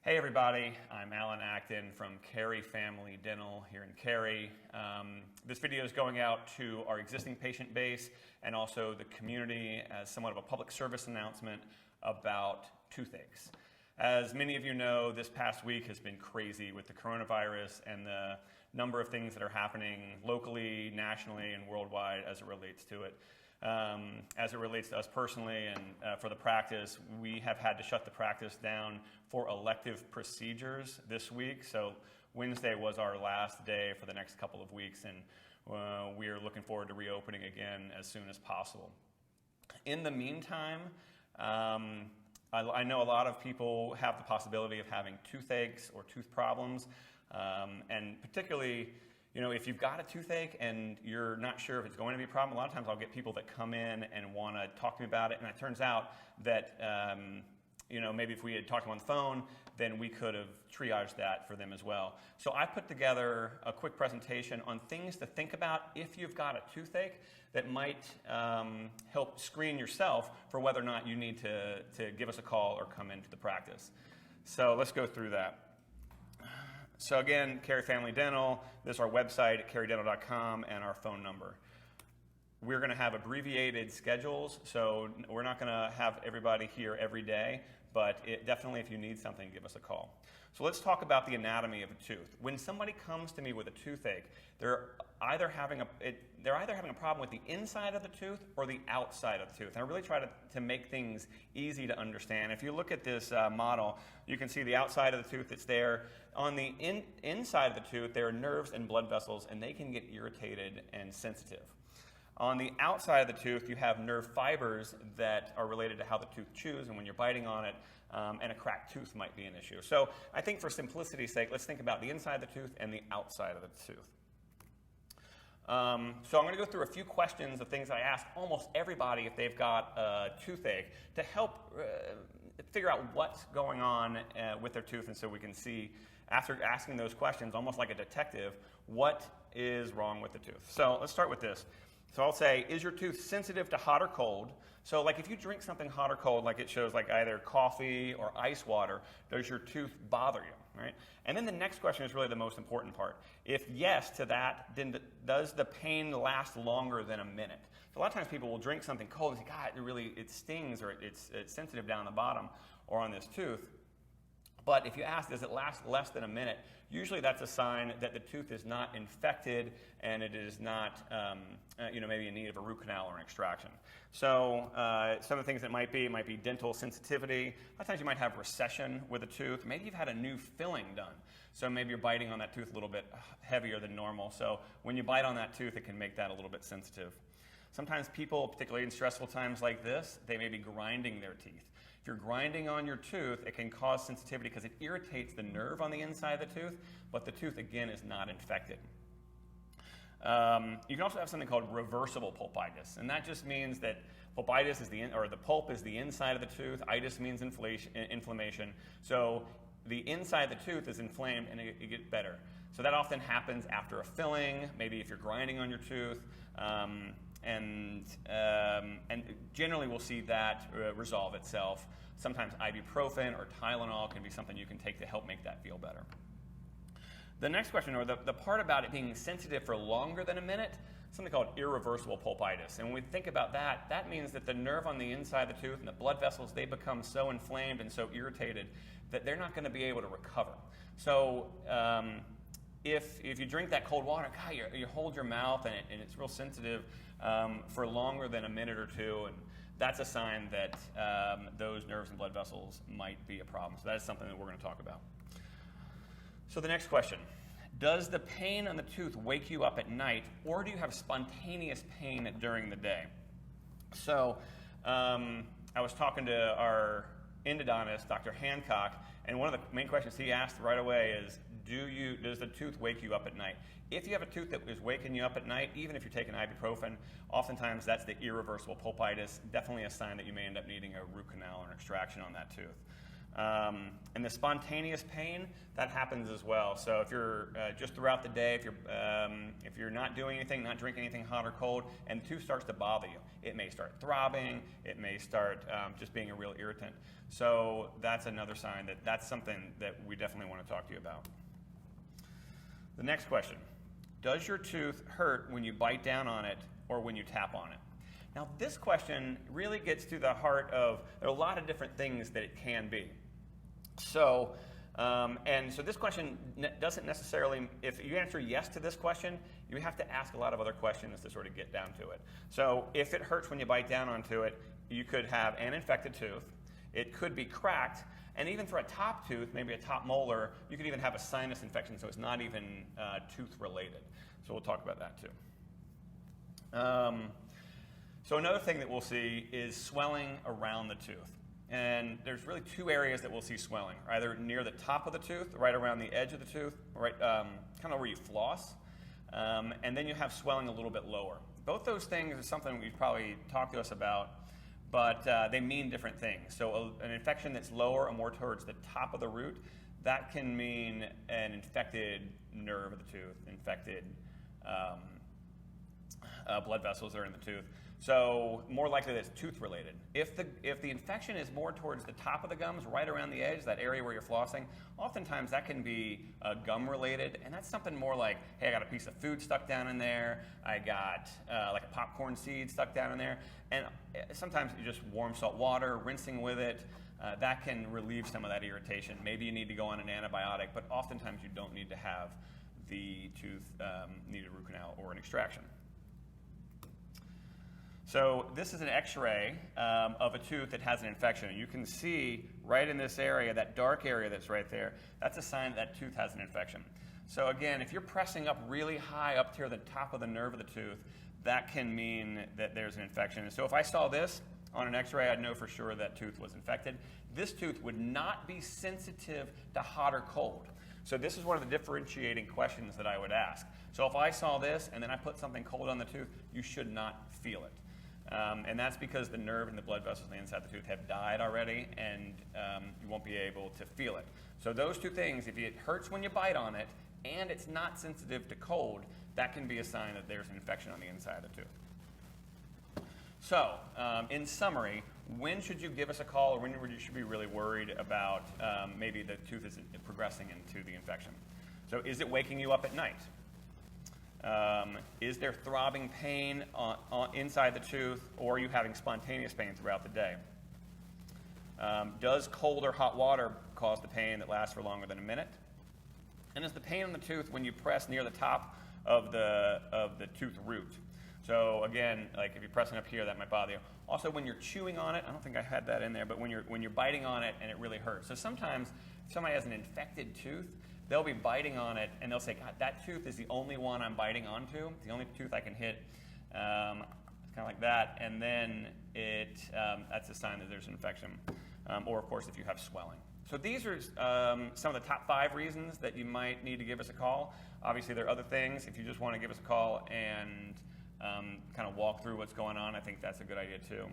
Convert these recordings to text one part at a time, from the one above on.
Hey everybody, I'm Acton from Cary Family Dental here in Cary. This video is going out to our existing patient base and also the community as somewhat of a public service announcement about toothaches. As many of you know, this past week has been crazy with the coronavirus and the number of things that are happening locally, nationally, and worldwide as it relates to it. As it relates to us personally and for the practice, we have had to shut the practice down for elective procedures this week. So Wednesday was our last day for the next couple of weeks, and we are looking forward to reopening again as soon as possible. In the meantime, I know a lot of people have the possibility of having toothaches or tooth problems, and particularly, you know, if you've got a toothache and you're not sure if it's going to be a problem, a lot of times I'll get people that come in and want to talk to me about it, and it turns out that, you know, maybe if we had talked to them on the phone, then we could have triaged that for them as well. So I put together a quick presentation on things to think about if you've got a toothache that might help screen yourself for whether or not you need to give us a call or come into the practice. So let's go through that. So again, Cary Family Dental, this is our website at carydental.com and our phone number. We're going to have abbreviated schedules, so we're not going to have everybody here every day, but definitely if you need something, give us a call. So let's talk about the anatomy of a tooth. When somebody comes to me with a toothache, they're either having a problem with the inside of the tooth or the outside of the tooth. And I really try to make things easy to understand. If you look at this model, you can see the outside of the tooth that's there. On the inside of the tooth, there are nerves and blood vessels, and they can get irritated and sensitive. On the outside of the tooth, you have nerve fibers that are related to how the tooth chews and when you're biting on it, and a cracked tooth might be an issue. So I think for simplicity's sake, let's think about the inside of the tooth and the outside of the tooth. So I'm going to go through a few questions of things I ask almost everybody if they've got a toothache to help figure out what's going on with their tooth, and so we can see, after asking those questions, almost like a detective, what is wrong with the tooth. So let's start with this. So I'll say, is your tooth sensitive to hot or cold? So like if you drink something hot or cold, like it shows like either coffee or ice water, does your tooth bother you, right? And then the next question is really the most important part. If yes to that, then does the pain last longer than a minute? So a lot of times people will drink something cold and say, God, it stings, or it's sensitive down the bottom or on this tooth. But if you ask, does it last less than a minute, usually that's a sign that the tooth is not infected and it is not, maybe in need of a root canal or an extraction. So some of the things it might be dental sensitivity. A lot of times you might have recession with a tooth. Maybe you've had a new filling done. So maybe you're biting on that tooth a little bit heavier than normal. So when you bite on that tooth, it can make that a little bit sensitive. Sometimes people, particularly in stressful times like this, they may be grinding their teeth. If you're grinding on your tooth, it can cause sensitivity because it irritates the nerve on the inside of the tooth, but the tooth, again, is not infected. You can also have something called reversible pulpitis, and that just means that pulpitis is the pulp is the inside of the tooth, itis means inflammation. So the inside of the tooth is inflamed and it gets better. So that often happens after a filling, maybe if you're grinding on your tooth, and generally we'll see that resolve itself. Sometimes ibuprofen or Tylenol can be something you can take to help make that feel better. The next question, or the part about it being sensitive for longer than a minute, something called irreversible pulpitis. And when we think about that, that means that the nerve on the inside of the tooth and the blood vessels, they become so inflamed and so irritated that they're not going to be able to recover. So if you drink that cold water, God, you hold your mouth and it's real sensitive for longer than a minute or two, and that's a sign that those nerves and blood vessels might be a problem. So that is something that we're going to talk about. So the next question, does the pain on the tooth wake you up at night, or do you have spontaneous pain during the day? So I was talking to our endodontist, Dr. Hancock, and one of the main questions he asked right away is, does the tooth wake you up at night? If you have a tooth that is waking you up at night, even if you're taking ibuprofen, oftentimes that's the irreversible pulpitis, definitely a sign that you may end up needing a root canal or an extraction on that tooth. And the spontaneous pain, that happens as well. So if you're just throughout the day, if you're not doing anything, not drinking anything hot or cold, and the tooth starts to bother you, it may start throbbing, it may start just being a real irritant. So that's another sign that that's something that we definitely want to talk to you about. The next question, does your tooth hurt when you bite down on it or when you tap on it? Now this question really gets to the heart of, there are a lot of different things that it can be. So, so this question doesn't necessarily, if you answer yes to this question, you have to ask a lot of other questions to sort of get down to it. So if it hurts when you bite down onto it, you could have an infected tooth, it could be cracked, and even for a top tooth, maybe a top molar, you could even have a sinus infection, so it's not even tooth related. So we'll talk about that too. So another thing that we'll see is swelling around the tooth. And there's really two areas that we'll see swelling, either near the top of the tooth, right around the edge of the tooth, right, kind of where you floss, and then you have swelling a little bit lower. Both those things are something we've probably talked to us about, but they mean different things. So an infection that's lower or more towards the top of the root, that can mean an infected nerve of the tooth, infected blood vessels that are in the tooth. So more likely that it's tooth related. If the infection is more towards the top of the gums, right around the edge, that area where you're flossing, oftentimes that can be gum related, and that's something more like, hey, I got a piece of food stuck down in there, I got like a popcorn seed stuck down in there, and sometimes you just warm salt water, rinsing with it, that can relieve some of that irritation. Maybe you need to go on an antibiotic, but oftentimes you don't need to have the tooth need a root canal or an extraction. So this is an x-ray of a tooth that has an infection. And you can see right in this area, that dark area that's right there, that's a sign that tooth has an infection. So again, if you're pressing up really high up to the top of the nerve of the tooth, that can mean that there's an infection. And so if I saw this on an x-ray, I'd know for sure that tooth was infected. This tooth would not be sensitive to hot or cold. So this is one of the differentiating questions that I would ask. So if I saw this and then I put something cold on the tooth, you should not feel it. And that's because the nerve and the blood vessels on the inside of the tooth have died already, and you won't be able to feel it. So those two things, if it hurts when you bite on it and it's not sensitive to cold, that can be a sign that there's an infection on the inside of the tooth. So in summary, when should you give us a call, or when you should be really worried about maybe the tooth is progressing into the infection? So is it waking you up at night? Is there throbbing pain inside the tooth, or are you having spontaneous pain throughout the day? Does cold or hot water cause the pain that lasts for longer than a minute? And is the pain on the tooth when you press near the top of the tooth root? So again, like if you're pressing up here, that might bother you. Also, when you're chewing on it, I don't think I had that in there, but when you're biting on it and it really hurts. So sometimes if somebody has an infected tooth, they'll be biting on it, and they'll say, God, that tooth is the only one I'm biting onto, the only tooth I can hit. It's kind of like that, and then that's a sign that there's an infection. Or, of course, if you have swelling. So these are some of the top 5 reasons that you might need to give us a call. Obviously, there are other things. If you just want to give us a call and kind of walk through what's going on, I think that's a good idea, too.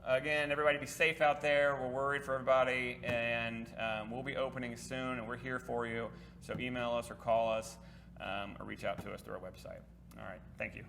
Again, everybody be safe out there. We're worried for everybody, and we'll be opening soon, and we're here for you. So email us or call us or reach out to us through our website. All right, thank you.